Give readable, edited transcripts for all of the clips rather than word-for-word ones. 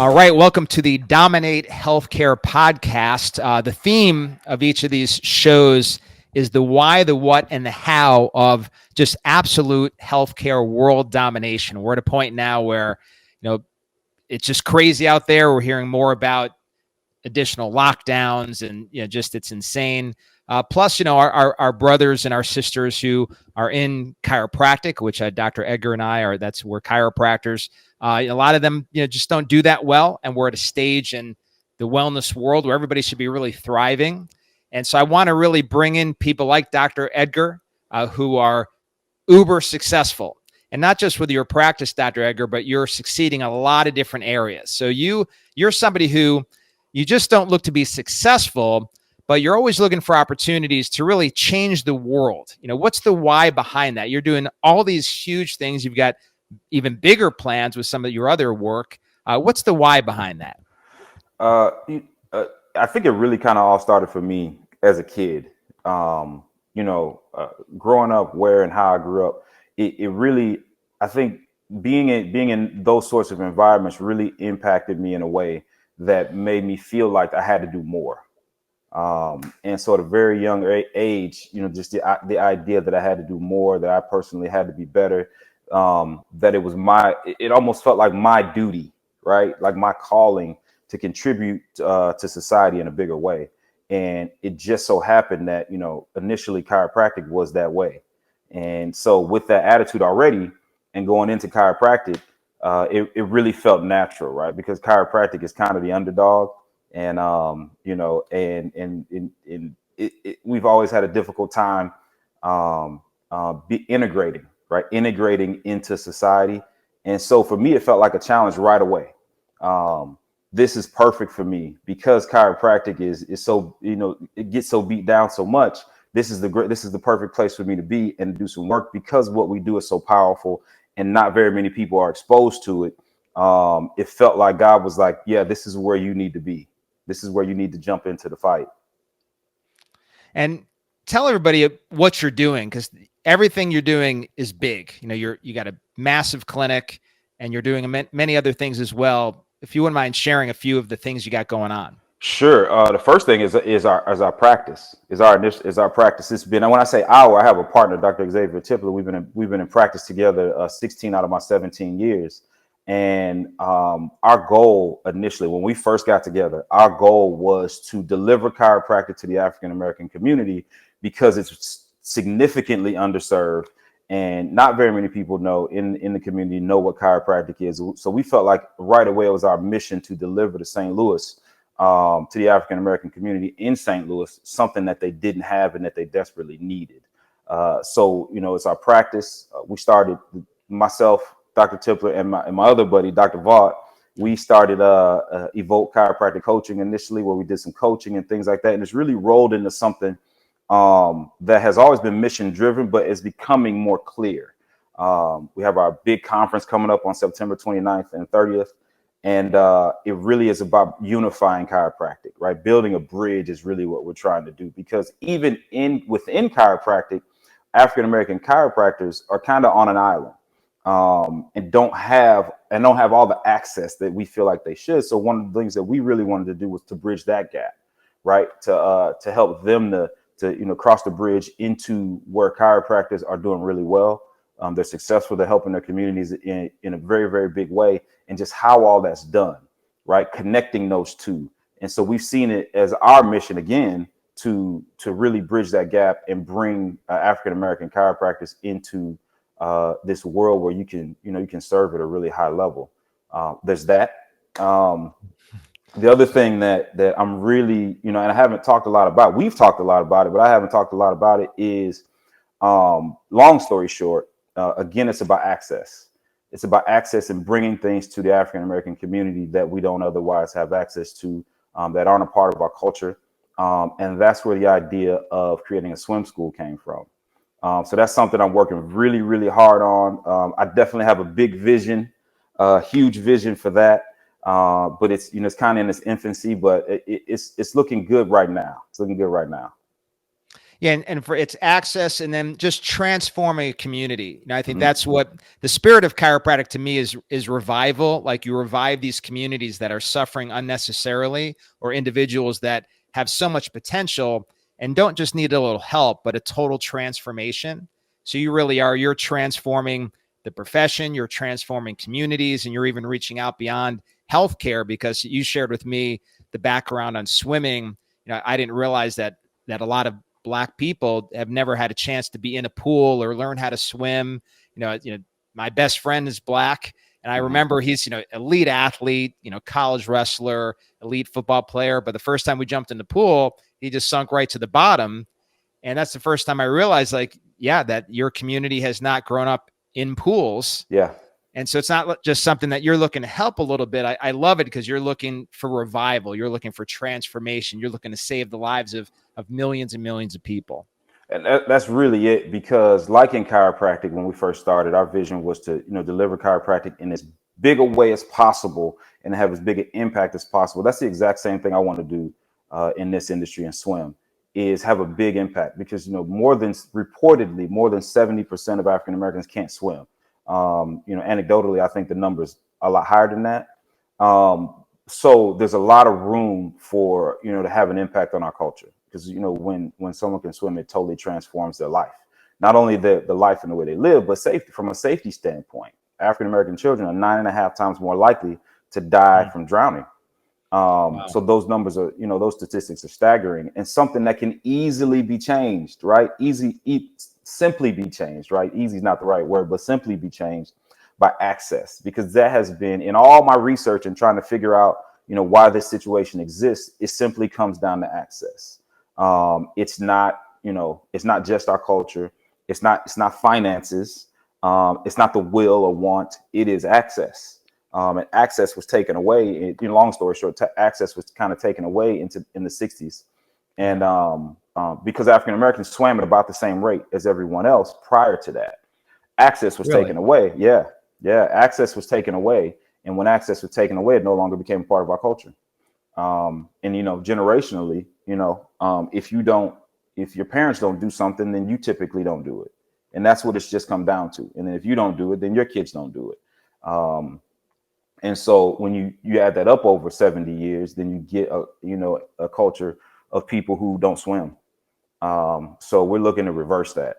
All right, welcome to the Dominate Healthcare podcast. The theme of each of these shows is the why, the what, and the how of just absolute healthcare world domination. We're at a point now where, it's just crazy out there. We're hearing more about additional lockdowns and, just it's insane. Plus, our brothers and our sisters who are in chiropractic, which Dr. Edgar and I are, we're chiropractors. A lot of them, just don't do that well. And we're at a stage in the wellness world where everybody should be really thriving. And so I want to really bring in people like Dr. Edgar, who are uber successful. And not just with your practice, Dr. Edgar, but you're succeeding in a lot of different areas. So you're somebody who you just don't look to be successful, but you're always looking for opportunities to really change the world. What's the why behind that? You're doing all these huge things. You've got even bigger plans with some of your other work. What's the why behind that? I think it really kind of all started for me as a kid. Growing up where and how I grew up, it really, I think being in those sorts of environments really impacted me in a way that made me feel like I had to do more. And so at a very young age, just the idea that I had to do more, that I personally had to be better, that it almost felt like my duty, right? Like my calling to contribute to society in a bigger way. And it just so happened that, initially chiropractic was that way. And so with that attitude already and going into chiropractic, it really felt natural, right? Because chiropractic is kind of the underdog. And, we've always had a difficult time integrating into society. And so for me, it felt like a challenge right away. This is perfect for me because chiropractic is so, it gets so beat down so much. This is the perfect place for me to be and do some work because what we do is so powerful and not very many people are exposed to it. It felt like God was like, yeah, this is where you need to be. This is where you need to jump into the fight. And tell everybody what you're doing, because everything you're doing is big. You got a massive clinic and you're doing many other things as well. If you wouldn't mind sharing a few of the things you got going on. Sure. The first thing is our practice. Is our practice. It's been, when I say I have a partner, Dr. Xavier. We've been in practice together 16 out of my 17 years. And our goal initially, when we first got together, our goal was to deliver chiropractic to the African American community because it's significantly underserved and not very many people in the community know what chiropractic is. So we felt like right away it was our mission to deliver to St. Louis, to the African American community in St. Louis, something that they didn't have and that they desperately needed. So it's our practice. We started, myself, Dr. Tipler, and my other buddy, Dr. Vaught. We started Evoke Chiropractic Coaching initially, where we did some coaching and things like that. And it's really rolled into something that has always been mission driven, but is becoming more clear. We have our big conference coming up on September 29th and 30th. And it really is about unifying chiropractic, right? Building a bridge is really what we're trying to do, because even within chiropractic, African-American chiropractors are kind of on an island. And don't have all the access that we feel like they should. So one of the things that we really wanted to do was to bridge that gap, right? To help them to cross the bridge into where chiropractors are doing really well. They're successful. They're helping their communities in a very, very big way, and just how all that's done, right? Connecting those two. And so we've seen it as our mission again to really bridge that gap and bring African-American chiropractors into this world where you can serve at a really high level. There's that. The other thing that I'm really, and I haven't talked a lot about, we've talked a lot about it, but I haven't talked a lot about it is, long story short, again, it's about access. It's about access and bringing things to the African-American community that we don't otherwise have access to, that aren't a part of our culture. And that's where the idea of creating a swim school came from. So that's something I'm working really, really hard on. I definitely have a big vision, huge vision for that. But it's kind of in its infancy, but it's looking good right now. It's looking good right now. Yeah, and for its access, and then just transforming a community. I think Mhm. that's what the spirit of chiropractic to me is revival. Like you revive these communities that are suffering unnecessarily, or individuals that have so much potential and don't just need a little help, but a total transformation. So you're transforming the profession, you're transforming communities, and you're even reaching out beyond healthcare, because you shared with me the background on swimming. I didn't realize that a lot of Black people have never had a chance to be in a pool or learn how to swim. My best friend is Black, and I Mhm. remember he's elite athlete, college wrestler, elite football player. But the first time we jumped in the pool, he just sunk right to the bottom, and that's the first time I realized, like, yeah, that your community has not grown up in pools. Yeah. And so it's not just something that you're looking to help a little bit. I love it because you're looking for revival. You're looking for transformation. You're looking to save the lives of millions and millions of people. And that's really it, because like in chiropractic, when we first started, our vision was to, deliver chiropractic in as big a way as possible and have as big an impact as possible. That's the exact same thing I want to do in this industry and swim, is have a big impact, because, reportedly more than 70% of African Americans can't swim. Anecdotally, I think the number's a lot higher than that. So there's a lot of room for, to have an impact on our culture, because, when someone can swim, it totally transforms their life. Not only the life and the way they live, but safety. From a safety standpoint, African American children are 9.5 times more likely to die from drowning. Wow. So those numbers are, those statistics are staggering, and something that can easily be changed, right? Simply be changed, right? Easy is not the right word, but simply be changed by access, because that has been in all my research and trying to figure out, why this situation exists. It simply comes down to access. It's not, it's not just our culture. It's not finances. It's not the will or want. It is access. And access was taken away. Long story short, access was kind of taken away in the 60s. And because African Americans swam at about the same rate as everyone else prior to that, access was taken Really? away. Yeah. Access was taken away. And when access was taken away, it no longer became part of our culture. And, generationally, if your parents don't do something, then you typically don't do it. And that's what it's just come down to. And then if you don't do it, then your kids don't do it. And so when you add that up over 70 years, then you get a culture of people who don't swim. So we're looking to reverse that.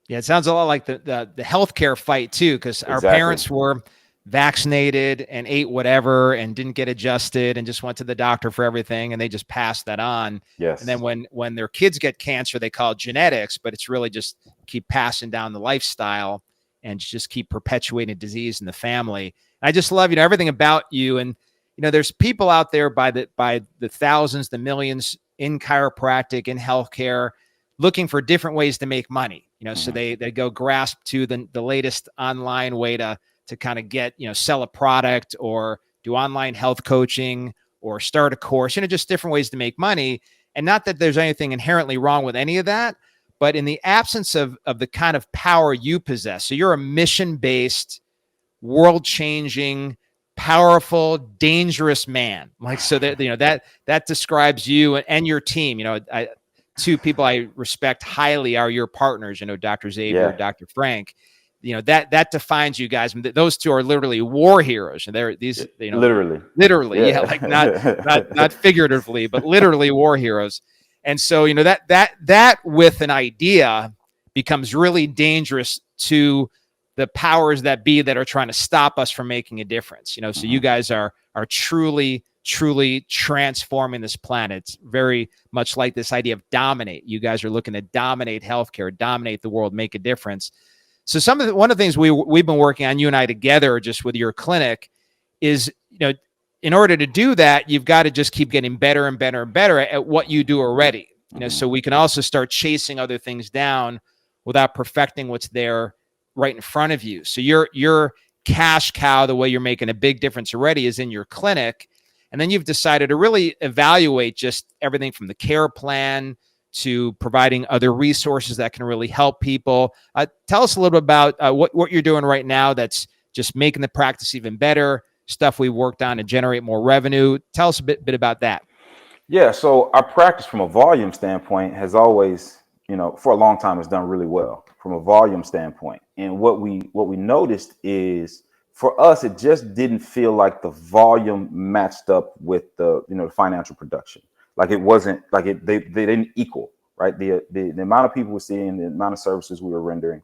Yeah, it sounds a lot like the healthcare fight too, because our Exactly. parents were vaccinated and ate whatever and didn't get adjusted and just went to the doctor for everything, and they just passed that on. And then Yes. when their kids get cancer, they call it genetics, but it's really just keep passing down the lifestyle and just keep perpetuating disease in the family. And I just love, everything about you. And there's people out there by the thousands, the millions in chiropractic, in healthcare, looking for different ways to make money. So Mm-hmm. they go grasp to the latest online way to kind of get, sell a product or do online health coaching or start a course, just different ways to make money. And not that there's anything inherently wrong with any of that, but in the absence of the kind of power you possess. So you're a mission-based, world-changing, powerful, dangerous man. Like, so that, that describes you and your team. Two people I respect highly are your partners, Dr. Xavier, Yeah. Dr. Frank. That defines you guys. Those two are literally war heroes. And they're these, Literally. literally, yeah, like Yeah. not figuratively, but literally war heroes. And so, that with an idea becomes really dangerous to the powers that be that are trying to stop us from making a difference. So Mm-hmm. you guys are truly transforming this planet. It's very much like this idea of dominate. You guys are looking to dominate healthcare, dominate the world, make a difference. So one of the things we've been working on, you and I together, just with your clinic, is, in order to do that, you've got to just keep getting better and better and better at what you do already. Mm-hmm. So we can also start chasing other things down without perfecting what's there right in front of you. So your cash cow, the way you're making a big difference already, is in your clinic. And then you've decided to really evaluate just everything from the care plan to providing other resources that can really help people. Tell us a little bit about what you're doing right now that's just making the practice even better, stuff we worked on to generate more revenue. Tell us a bit about that. Yeah, so our practice from a volume standpoint has always, for a long time, has done really well from a volume standpoint. And what we noticed is for us, it just didn't feel like the volume matched up with the financial production. Like it wasn't like they didn't equal, right? The amount of people we're seeing, the amount of services we were rendering,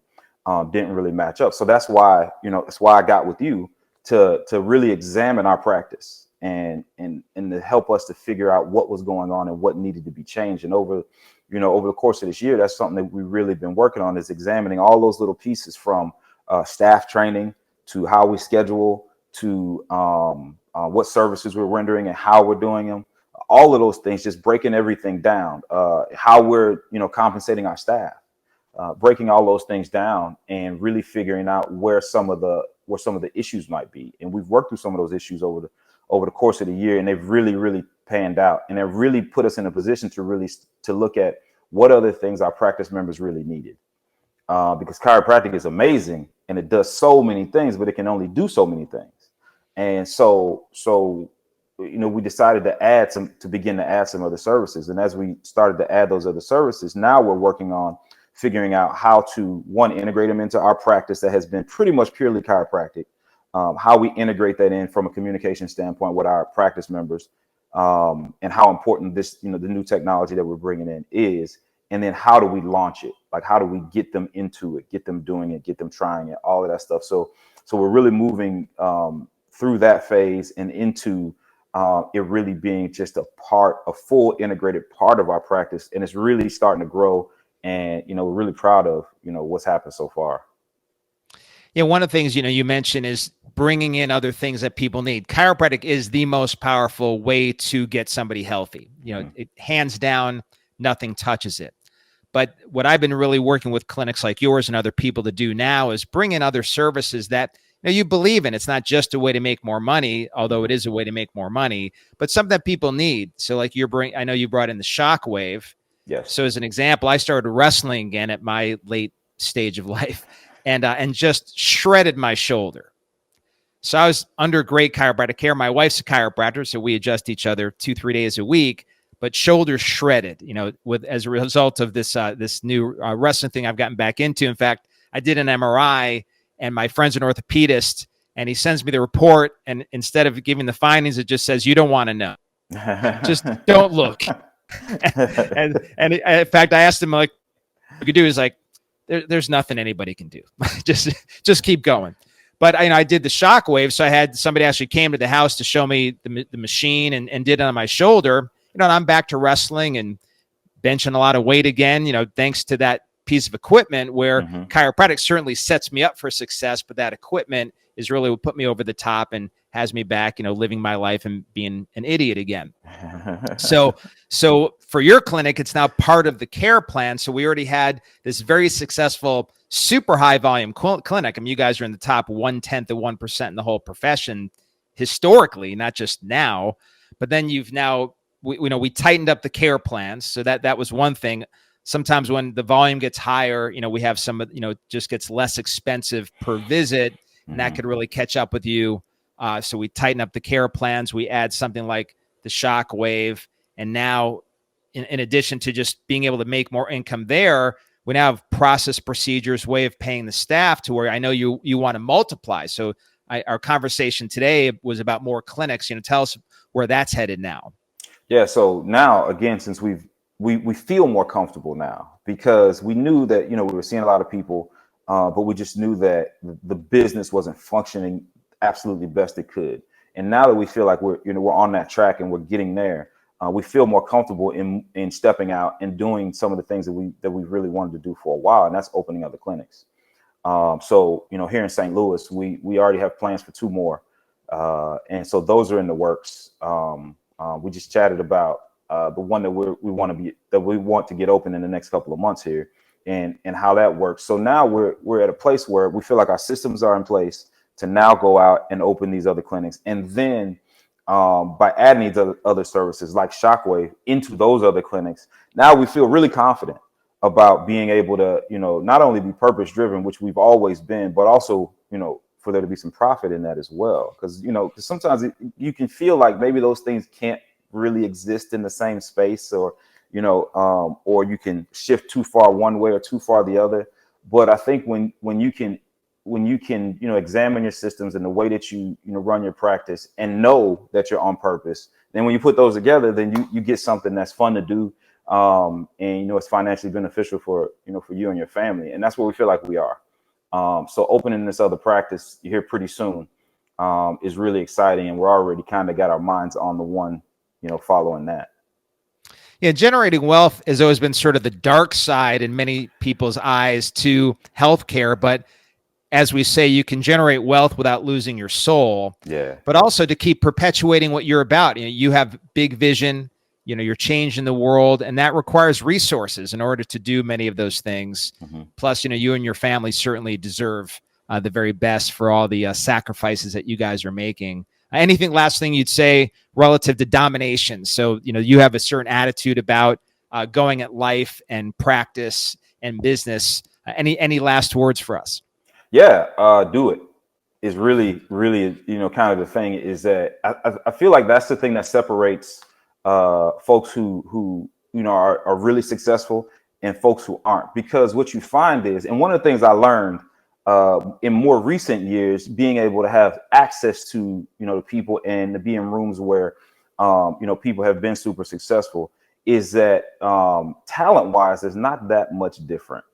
didn't really match up. So that's why I got with you to really examine our practice and to help us to figure out what was going on and what needed to be changed. And over the course of this year, that's something that we've really been working on, is examining all those little pieces, from staff training to how we schedule to what services we're rendering and how we're doing them. All of those things, just breaking everything down, how we're compensating our staff, breaking all those things down and really figuring out where some of the issues might be. And we've worked through some of those issues over the course of the year, and they've really panned out, and they've really put us in a position to look at what other things our practice members really needed. Because chiropractic is amazing and it does so many things, but it can only do so many things. And so we decided to begin to add some other services. And as we started to add those other services, now we're working on figuring out how to, one, integrate them into our practice that has been pretty much purely chiropractic, how we integrate that in from a communication standpoint with our practice members, and how important this, the new technology that we're bringing in is. And then how do we launch it? Like, how do we get them into it, get them doing it, get them trying it, all of that stuff. So we're really moving through that phase and into it really being just a full integrated part of our practice. And it's really starting to grow. And, we're really proud of, what's happened so far. Yeah, one of the things, you mentioned is bringing in other things that people need. Chiropractic is the most powerful way to get somebody healthy. It hands down, nothing touches it. But what I've been really working with clinics like yours and other people to do now is bring in other services that you believe in. It's not just a way to make more money, although it is a way to make more money, but something that people need. So like I know you brought in the shockwave. Yes. So as an example, I started wrestling again at my late stage of life and just shredded my shoulder. So I was under great chiropractic care. My wife's a chiropractor, so we adjust each other 2-3 days a week. But shoulders shredded, as a result of this new wrestling thing I've gotten back into. In fact, I did an MRI, and my friend's an orthopedist, and he sends me the report, and instead of giving the findings, it just says, "You don't want to know. Just don't look." and in fact, I asked him, like, what you could do is like, there's nothing anybody can do. just keep going. But I did the shockwave, so I had somebody actually came to the house to show me the machine and did it on my shoulder. And I'm back to wrestling and benching a lot of weight again, thanks to that piece of equipment where chiropractic certainly sets me up for success, but that equipment is really what put me over the top and has me back, living my life and being an idiot again. So for your clinic, it's now part of the care plan. So we already had this very successful, super high volume clinic. I mean, you guys are in the top 1/10 of 1% in the whole profession historically, not just now, but then you've now, we tightened up the care plans. So that was one thing. Sometimes when the volume gets higher, we have some, just gets less expensive per visit, and that could really catch up with you. So we tighten up the care plans. We add something like the shock wave. And now, in addition to just being able to make more income there, we now have process, procedures, way of paying the staff to where I know you want to multiply. So our conversation today was about more clinics. Tell us where that's headed now. Yeah. So now, again, since we feel more comfortable now, because we knew that, we were seeing a lot of people, but we just knew that the business wasn't functioning absolutely best it could. And now that we feel like we're on that track and we're getting there, we feel more comfortable in stepping out and doing some of the things that we really wanted to do for a while, and that's opening other clinics. So here in St. Louis, we already have plans for 2 more, and so those are in the works. We just chatted about the one that we want to get open in the next couple of months here, and how that works. So now we're at a place where we feel like our systems are in place to now go out and open these other clinics, and then by adding these other services like Shockwave into those other clinics, now we feel really confident about being able to, not only be purpose driven, which we've always been, but also, for there to be some profit in that as well. Because sometimes you can feel like maybe those things can't really exist in the same space, or or you can shift too far one way or too far the other. But I think when you can examine your systems and the way that you run your practice and know that you're on purpose, then when you put those together, then you get something that's fun to do, and it's financially beneficial for you and your family, and that's what we feel like we are. So opening this other practice here pretty soon is really exciting, and we're already kind of got our minds on the one following that. Yeah, generating wealth has always been sort of the dark side in many people's eyes to healthcare, but as we say, you can generate wealth without losing your soul. Yeah. But also to keep perpetuating what you're about. You have big vision, you're changing the world, and that requires resources in order to do many of those things. Mm-hmm. Plus, you and your family certainly deserve the very best for all the sacrifices that you guys are making. Anything last thing you'd say relative to domination? So, you have a certain attitude about going at life and practice and business. Any last words for us? Yeah, do it is really, really, kind of the thing is that I feel like that's the thing that separates folks who are really successful and folks who aren't. Because what you find is, and one of the things I learned in more recent years, being able to have access to the people and to be in rooms where people have been super successful, is that talent wise, there's not that much different.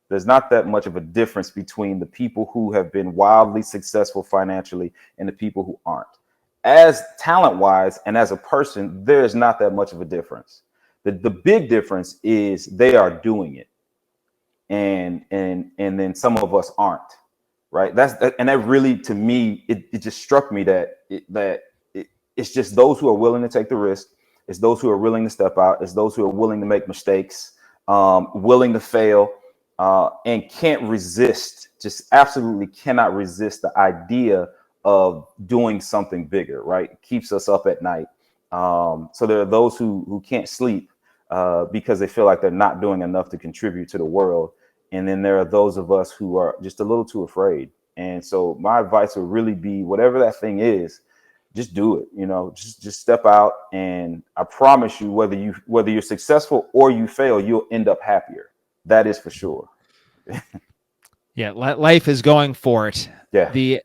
There's not that much of a difference between the people who have been wildly successful financially and the people who aren't. As talent wise and as a person, there is not that much of a difference. The big difference is they are doing it, and then some of us aren't. Right. And that really, to me, it just struck me that it's just those who are willing to take the risk. It's those who are willing to step out. It's those who are willing to make mistakes, willing to fail. And can't resist, just absolutely cannot resist the idea of doing something bigger, right? It keeps us up at night. So there are those who can't sleep because they feel like they're not doing enough to contribute to the world. And then there are those of us who are just a little too afraid. And so my advice would really be, whatever that thing is, just do it. Just step out. And I promise you, whether you're successful or you fail, you'll end up happier. That is for sure. Yeah, life is going for it. Yeah. The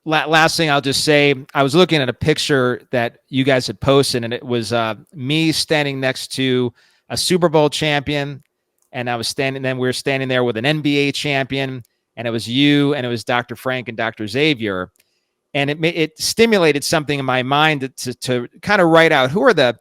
last thing I'll just say, I was looking at a picture that you guys had posted, and it was me standing next to a Super Bowl champion, and we were standing there with an NBA champion, and it was you, and it was Dr. Frank and Dr. Xavier, and it stimulated something in my mind to kind of write out who are the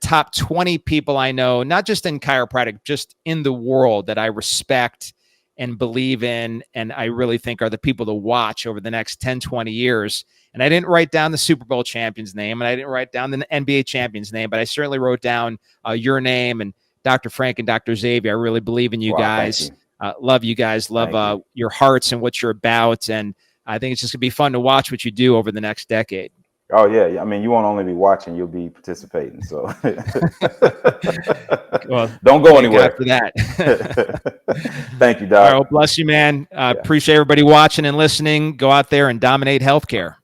top 20 people I know, not just in chiropractic, just in the world that I respect and believe in, and I really think are the people to watch over the next 10, 20 years. And I didn't write down the Super Bowl champion's name, and I didn't write down the NBA champion's name, but I certainly wrote down your name and Dr. Frank and Dr. Xavier. I really believe in you guys. Love you guys. Love your hearts and what you're about. And I think it's just going to be fun to watch what you do over the next decade. Oh, yeah. I mean, you won't only be watching, you'll be participating. So well, don't go anywhere. After that. Thank you, Doc. All right, well, bless you, man. Appreciate everybody watching and listening. Go out there and dominate healthcare.